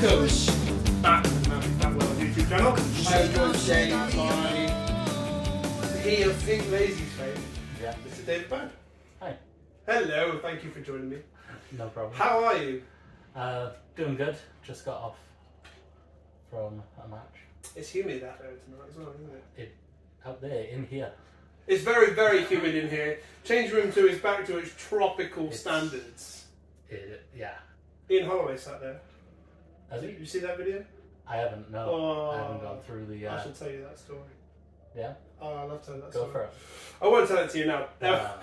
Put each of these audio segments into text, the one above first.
welcome back to the MANvFAT World YouTube channel. I am joined today by he of Pink Lazy's fame, Mr. David Band. Hi. Hello, thank you for joining me. No problem. How are you? Doing good. Just got off from a match. It's humid out there tonight as well, isn't it? Out there, in here. It's very, very humid in here. Change room 2 is back to its tropical standards. Yeah. Ian Holloway sat there. Has he? Did you see that video? I haven't, no. Oh, I haven't gone through the... I should tell you that story. Yeah? Oh, I love telling that Go story. for it. I won't tell it to you now.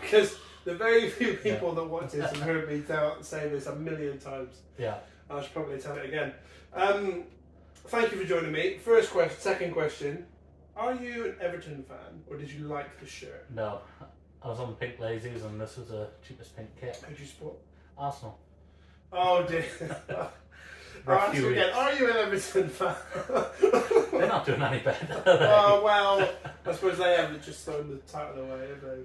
Because the very few people that watch this have heard me say this a million times. Yeah. I should probably tell it again. Thank you for joining me. Second question. Are you an Everton fan, or did you like the shirt? No. I was on the Pink Lazies and this was the cheapest pink kit. Who'd you support? Arsenal. Oh dear. I'll ask you again. Are you an Everton fan? They're not doing any better. Oh well, I suppose they haven't just thrown the title away, have they?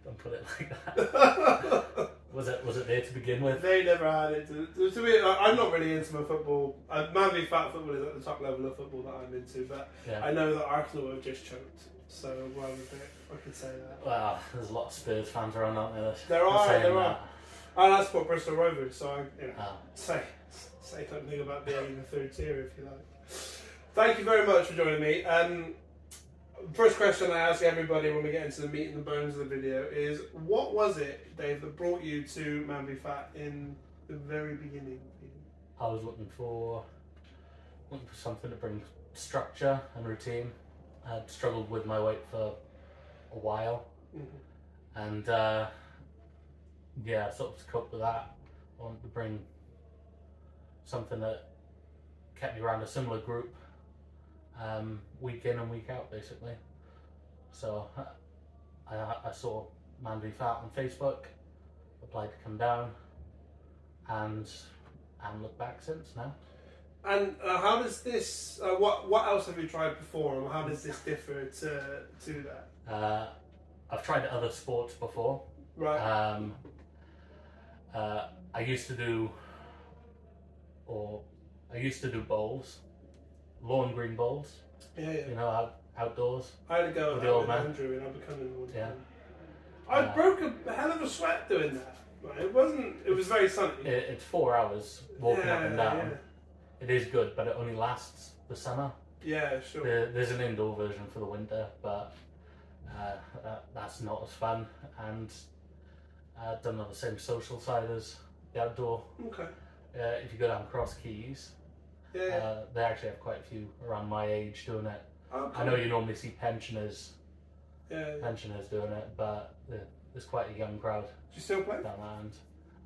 Don't put it like that. Was it there to begin with? They never had it. To me, I'm not really into my football. MANvFAT football is at the top level of football that I'm into, but I know that Arsenal have just choked. So I can say that. Well, there's a lot of Spurs fans around, aren't there? There are. And I support Bristol Rovers, so I say something about being in the third tier if you like. Thank you very much for joining me. First question I ask everybody when we get into the meat and the bones of the video is, what was it, Dave, that brought you to MANvFAT in the very beginning? I was looking for something to bring structure and routine. I'd struggled with my weight for a while, and sort of to cope with that, I wanted to bring something that kept me around a similar group, week in and week out, basically. So I saw MANvFAT on Facebook, applied to come down, and looked back since now. And how does this? What else have you tried before, and how does this differ to that? I've tried other sports before. Right. I used to do bowls, lawn green bowls. Yeah. You know, outdoors. I had to go with the old man. Andrew, and I became one. Yeah. I broke a hell of a sweat doing that. Right? It was very sunny. It's 4 hours walking up and down. Yeah. It is good, but it only lasts the summer. Yeah, sure. There's an indoor version for the winter, but that's not as fun. And I've done on the same social side as the outdoor. Okay. If you go down Cross Keys, they actually have quite a few around my age doing it. Okay. I know you normally see pensioners doing it, but there's quite a young crowd. Do you still play? Down that end.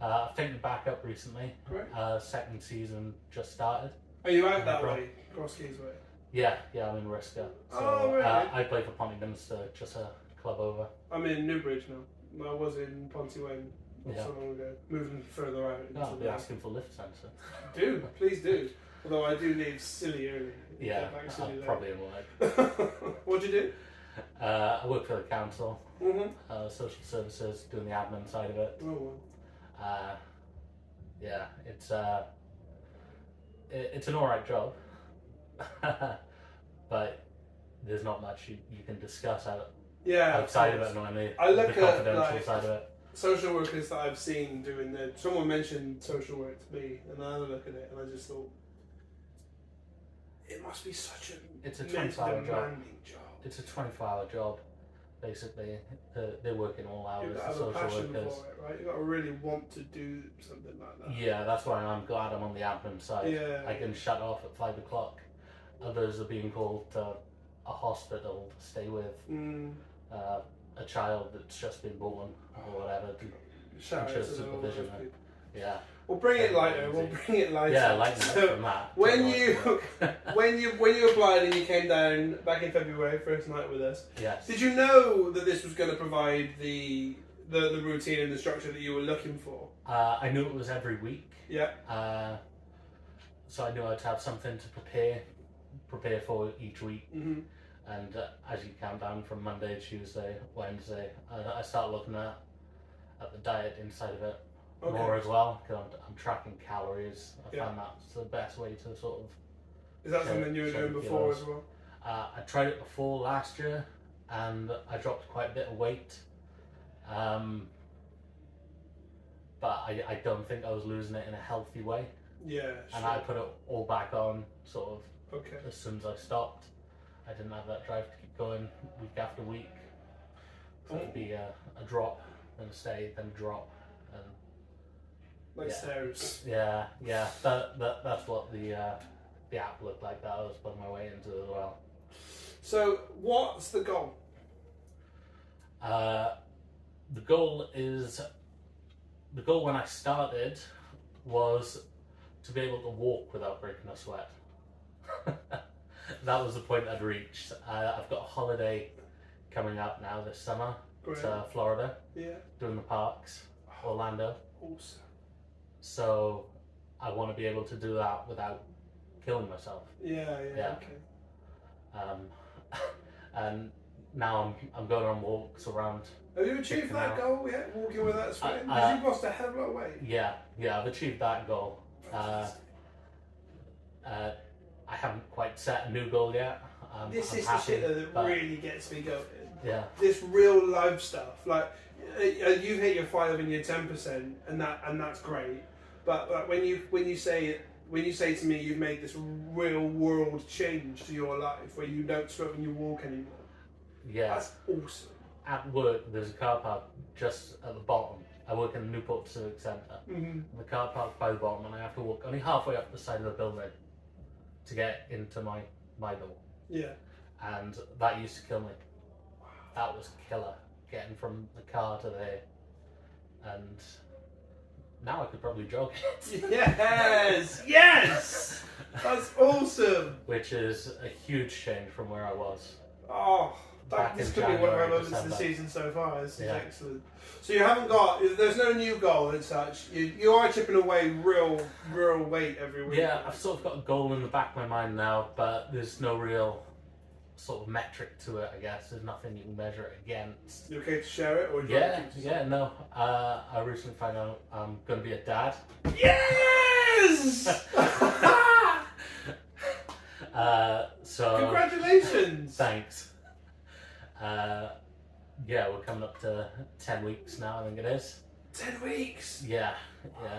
I've taken it back up recently. Right. Second season just started. Are you out that way? Cross Keys way? Yeah, I'm in Risca. So, really? I play for Pontyminster, just a club over. I'm in Newbridge now. I was in Pontywen not so long ago, moving further out. I'll be asking for lift sensor. Do, please do. Although I do leave silly early. Yeah, silly I'm probably in work. What'd you do? I work for the council, social services, doing the admin side of it. Oh wow. It's an alright job, but there's not much you can discuss outside of it, annoyingly. I look the confidential at side of it. Social workers that I've seen doing someone mentioned social work to me, and I had a look at it, and I just thought, it must be such a 24-hour job. It's a 24-hour job, basically. They're working all hours. You've got to have a passion for it, right? You've got to really want to do something like that. Yeah, that's why I'm glad I'm on the admin side. Yeah. I can shut off at 5 o'clock. Others are being called to a hospital to stay with a child that's just been born or whatever. Shout out to supervision. Yeah. We'll bring it lighter. Yeah, lighten up from that. When you applied and you came down back in February, first night with us. Yes. Did you know that this was going to provide the routine and the structure that you were looking for? I knew it was every week. Yeah. So I knew I'd have something to prepare for each week. And as you count down from Monday, Tuesday, Wednesday, I start looking at the diet inside of it. more as well, because I'm tracking calories. I Yeah. found that's the best way to sort of. Is that something you were doing before as well? I tried it before last year, and I dropped quite a bit of weight. But I don't think I was losing it in a healthy way. Yeah, sure. And I put it all back on sort of Okay. as soon as I stopped. I didn't have that drive to keep going week after week. So it'd be a drop, then a stay, then a drop, and Like stairs. yeah. That's what the app looked like that I was putting my weight into as well. So, what's the goal? The goal when I started was to be able to walk without breaking a sweat. That was the point I'd reached. I've got a holiday coming up now this summer to Florida, doing the parks, Orlando. Awesome. So I want to be able to do that without killing myself. Yeah. Okay. And now I'm going on walks around. Have you achieved that goal yet? Walking without sweating? Because you've lost a hell of a lot of weight. Yeah, I've achieved that goal. I haven't quite set a new goal yet. This I'm is happy, the shit that really gets me going. Yeah. This real life stuff. Like, you've hit your 5 and your 10%, and that's great. But when you say to me you've made this real world change to your life where you don't sweat when you walk anymore. Yeah. That's awesome. At work, there's a car park just at the bottom. I work in the Newport Civic Centre. Mm-hmm. The car park by the bottom, and I have to walk only halfway up the side of the building to get into my door. Yeah. And that used to kill me. That was killer, getting from the car to there. And now I could probably jog it. Yes! Yes! That's awesome! Which is a huge change from where I was. Oh, this could be one of our moments of the season so far. This is excellent. So you haven't got, there's no new goal as such. You are chipping away real weight every week. Yeah, I've sort of got a goal in the back of my mind now, but there's no real sort of metric to it, I guess. There's nothing you can measure it against. You okay to share it? Or No. I recently found out I'm going to be a dad. Yes! So congratulations! Thanks. We're coming up to 10 weeks now, I think it is. 10 weeks? Yeah.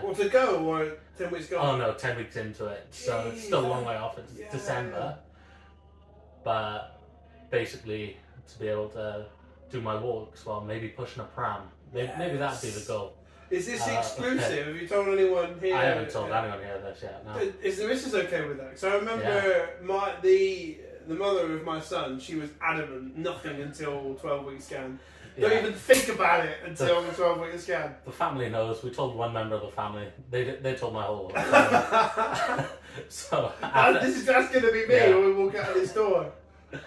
Well, to go or 10 weeks go? Oh no, 10 weeks into it. So it's still a long way off. It's December. But basically, to be able to do my walks while maybe pushing a pram. Maybe that'd be the goal. Is this exclusive? Have you told anyone here? I haven't told anyone here this yet, no. Is the missus okay with that? Because I remember the mother of my son, she was adamant, nothing until 12-week scan. Don't even think about it until the 12-week scan. The family knows. We told one member of the family. They told my whole family. So that's going to be me when we walk out of this door.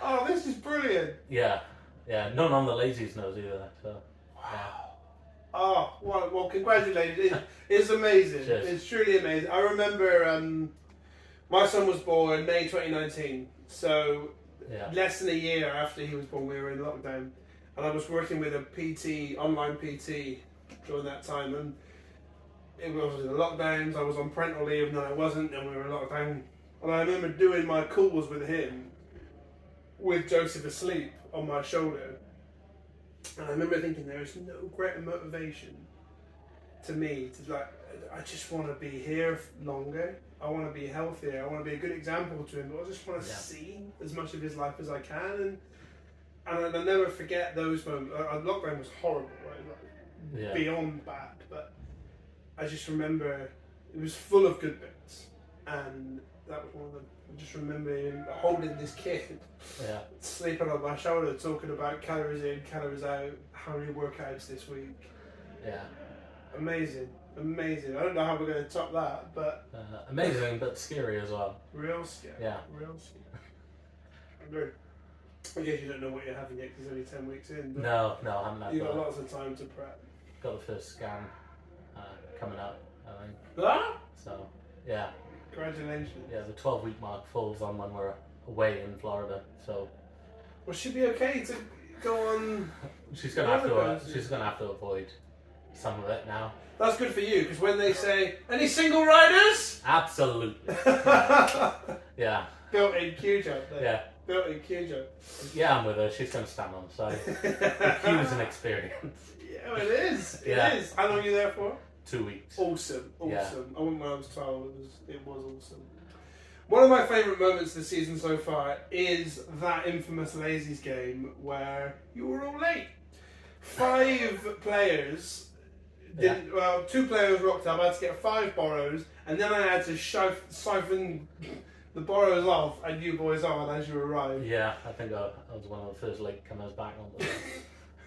Oh, this is brilliant. Yeah. None on the lazies knows either. So. Wow. Oh, well, congratulations. It's amazing. Cheers. It's truly amazing. I remember my son was born May 2019. So less than a year after he was born, we were in lockdown. And I was working with a PT, online PT during that time. And it was in the lockdowns. I was on parental leave, no I wasn't, and we were in lockdown. And I remember doing my calls with him with Joseph asleep on my shoulder. And I remember thinking there is no greater motivation to me to I just want to be here longer. I want to be healthier. I want to be a good example to him. But I just want to see as much of his life as I can. And I'll never forget those moments. Lockdown was horrible, right? Beyond bad. But I just remember it was full of good bits. And that was one of them. I just remember him holding this kid, sleeping on my shoulder, talking about calories in, calories out, how many workouts this week. Yeah. Amazing. I don't know how we're going to top that, but... amazing, but scary as well. Real scary. Yeah. Real scary. I agree. I guess you don't know what you're having yet because it's only 10 weeks in. But no, I haven't had you've got lots of time to prep. Got the first scan coming up, I think. Ah? So, yeah. Congratulations. Yeah, the 12-week mark falls on when we're away in Florida, so... Well, she'd be okay to go on... She's going to have to avoid some of it now. That's good for you, because when they say, any single riders? Absolutely. Yeah. Built-in queue jump there. Yeah. Built-in queue jump. Yeah, I'm with her. She's going to stand on the side. The queue's an experience. Yeah, well, it is. It Yeah. is. How long are you there for? 2 weeks. Awesome. Yeah. I went when I was 12. It was awesome. One of my favourite moments this season so far is that infamous Lazy's game where you were all late. 5 players didn't. Well, 2 players rocked up. I had to get 5 borrows, and then I had to siphon the borrows off, and you boys on as you arrived. Yeah, I think I was one of the first late comers back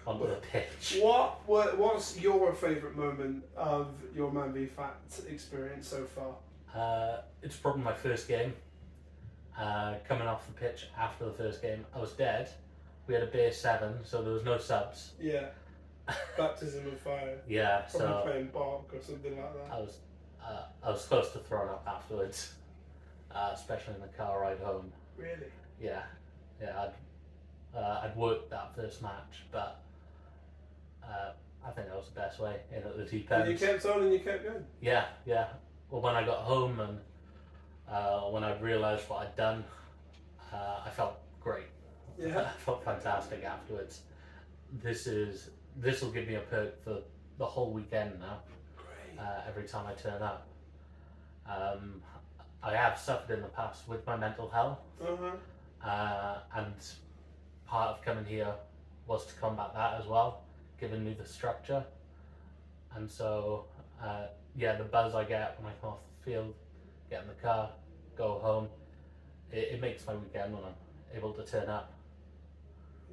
onto the pitch. What's your favourite moment of your MANvFAT experience so far? It's probably my first game. Coming off the pitch after the first game, I was dead. We had a base 7, so there was no subs. Yeah. Baptism of fire. Yeah, Probably so playing bark or something like that. I was close to throwing up afterwards, especially in the car ride home. Really? Yeah. I'd worked that first match, but I think that was the best way in at the deep end. And you kept on and you kept going. Yeah. Well, when I got home and when I realised what I'd done, I felt great. Yeah. I felt fantastic afterwards. This will give me a perk for the whole weekend now. Great. Every time I turn up. I have suffered in the past with my mental health, and part of coming here was to combat that as well, giving me the structure. And so, the buzz I get when I come off the field, get in the car, go home, it makes my weekend when I'm able to turn up.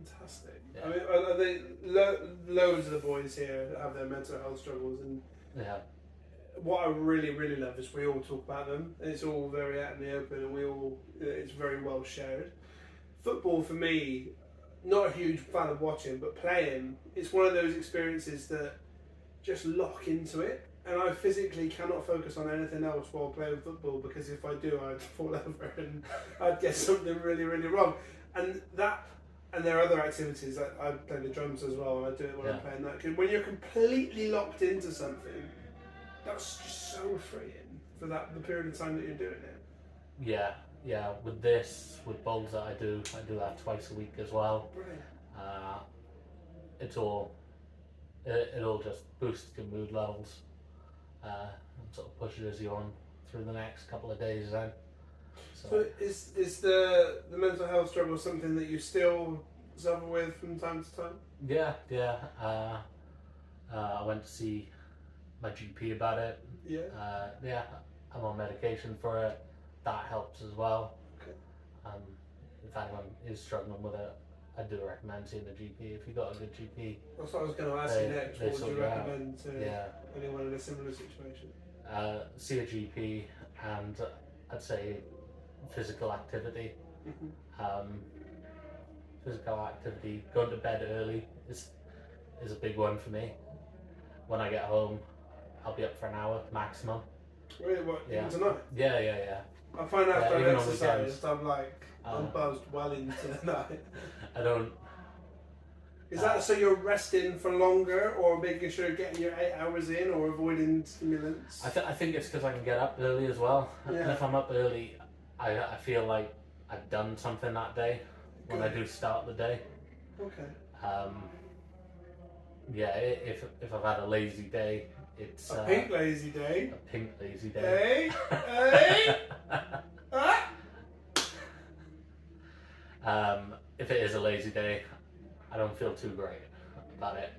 Fantastic. Yeah. I mean, loads of the boys here have their mental health struggles, and what I really, really love is we all talk about them. It's all very out in the open, and it's very well shared. Football for me, not a huge fan of watching, but playing, it's one of those experiences that just lock into it. And I physically cannot focus on anything else while playing football, because if I do, I'd fall over and I'd get something really, really wrong. And there are other activities. I play the drums as well, and I do it when I'm playing that. 'Cause when you're completely locked into something, that's just so freeing for the period of time that you're doing it. Yeah. With bowls that I do that twice a week as well. Brilliant. It all just boosts your mood levels, and sort of pushes you on through the next couple of days then. So is the mental health struggle something that you still suffer with from time to time? Yeah. I went to see my GP about it. Yeah. I'm on medication for it. That helps as well. Okay. If anyone is struggling with it, I do recommend seeing a GP. If you've got a good GP, That's what I was going to ask you next. What would you recommend to anyone in a similar situation? see a GP, and I'd say physical activity. Physical activity, going to bed early is a big one for me. When I get home, I'll be up for an hour maximum. Really? What, even tonight? Yeah. I find after even I've on exercised, I'm buzzed well into the night. I don't. Is that so you're resting for longer, or making sure you're getting your 8 hours in, or avoiding stimulants? I think it's because I can get up early as well. Yeah. And if I'm up early, I feel like I've done something that day when I do start the day. Okay. If I've had a lazy day, it's a pink lazy day. A pink lazy day. Hey. If it is a lazy day, I don't feel too great about it.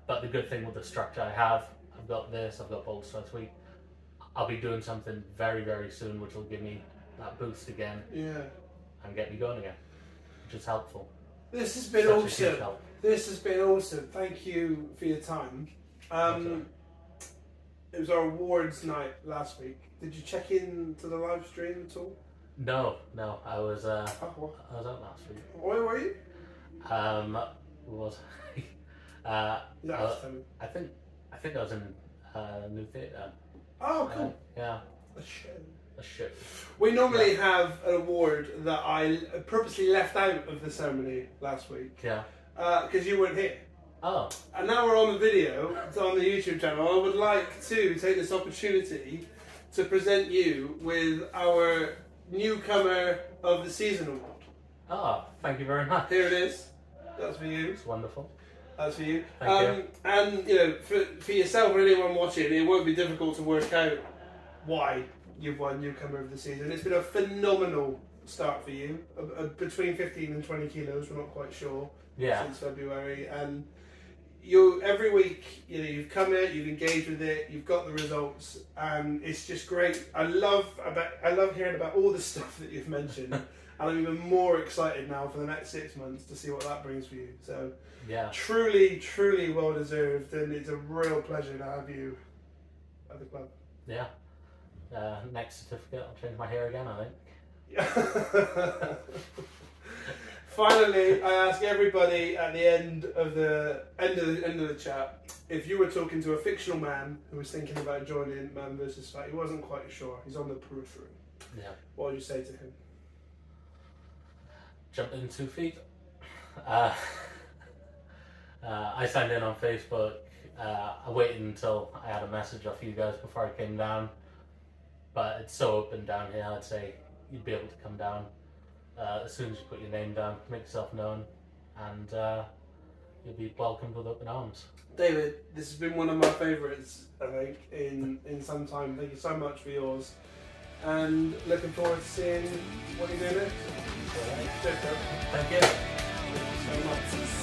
But the good thing with the structure I have, I've got bowls this week. I'll be doing something very, very soon which will give me that boost again. Yeah. And get me going again, which is helpful. This has been awesome. This has been awesome. Thank you for your time. It was our awards night last week. Did you check in to the live stream at all? No. I was out last week. Where were you? Was I? I think I was in New Theatre. Oh, cool. Yeah. A show. We normally have an award that I purposely left out of the ceremony last week. Yeah. Because you weren't here. Oh. And now we're on the video, it's on the YouTube channel. I would like to take this opportunity to present you with our Newcomer of the Season award. Oh, thank you very much. Here it is. That's for you. It's wonderful. That's for you. Thank you. And you know, for yourself or anyone watching, it won't be difficult to work out why you've won Newcomer of the Season. It's been a phenomenal start for you. Between 15 and 20 kilos, we're not quite sure. Yeah. Since February, and every week, you've come here, you've engaged with it, you've got the results, and it's just great. I love hearing about all the stuff that you've mentioned, and I'm even more excited now for the next 6 months to see what that brings for you. So, yeah, truly well deserved, and it's a real pleasure to have you at the club. Yeah. Next certificate, I'll change my hair again, I think. Yeah. Finally, I ask everybody at the end of the chat, if you were talking to a fictional man who was thinking about joining MANvFAT, he wasn't quite sure, he's on the periphery. Yeah. What would you say to him? Jump in 2 feet. I signed in on Facebook. I waited until I had a message off you guys before I came down. But it's so open down here, I'd say you'd be able to come down. As soon as you put your name down, make yourself known, and you'll be welcomed with open arms. David, this has been one of my favourites, I think, in some time. Thank you so much for yours, and looking forward to seeing what you do next. All right. Cheers, Dave. Thank you. Thank you so much.